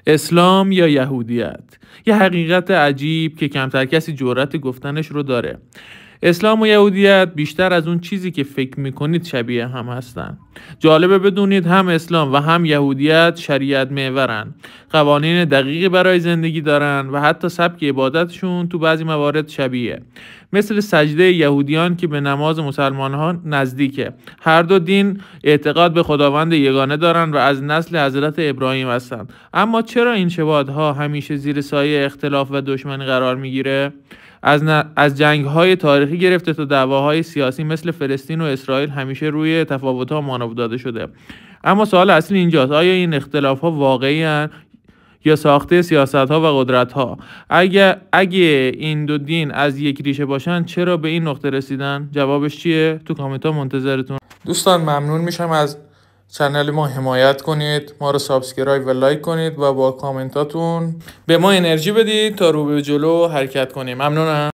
اسلام یا یهودیت؟ یه حقیقت عجیب که کمتر کسی جرأت گفتنش رو داره. اسلام و یهودیت بیشتر از اون چیزی که فکر میکنید شبیه هم هستن. جالبه بدونید هم اسلام و هم یهودیت شریعت محورن. قوانین دقیقی برای زندگی دارن و حتی سبک عبادتشون تو بعضی موارد شبیه. مثل سجده یهودیان که به نماز مسلمان ها نزدیکه. هر دو دین اعتقاد به خداوند یگانه دارن و از نسل حضرت ابراهیم هستن. اما چرا این شباهت‌ها همیشه زیر سایه اختلاف و دشمنی قرار میگیره؟ از جنگ‌های تاریخی گرفته تا دعواهای سیاسی مثل فلسطین و اسرائیل همیشه روی تفاوت‌ها مانور داده شده. اما سوال اصلی اینجاست: آیا این اختلاف‌ها واقعی هستند یا ساخته سیاست‌ها و قدرت‌ها؟ اگه این دو دین از یک ریشه باشن چرا به این نقطه رسیدن؟ جوابش چیه؟ تو کامنت‌ها منتظرتون. دوستان ممنون میشم از چنل ما حمایت کنید، ما رو سابسکرایب و لایک کنید و با کامنتاتون به ما انرژی بدید تا رو به جلو حرکت کنیم. ممنونم.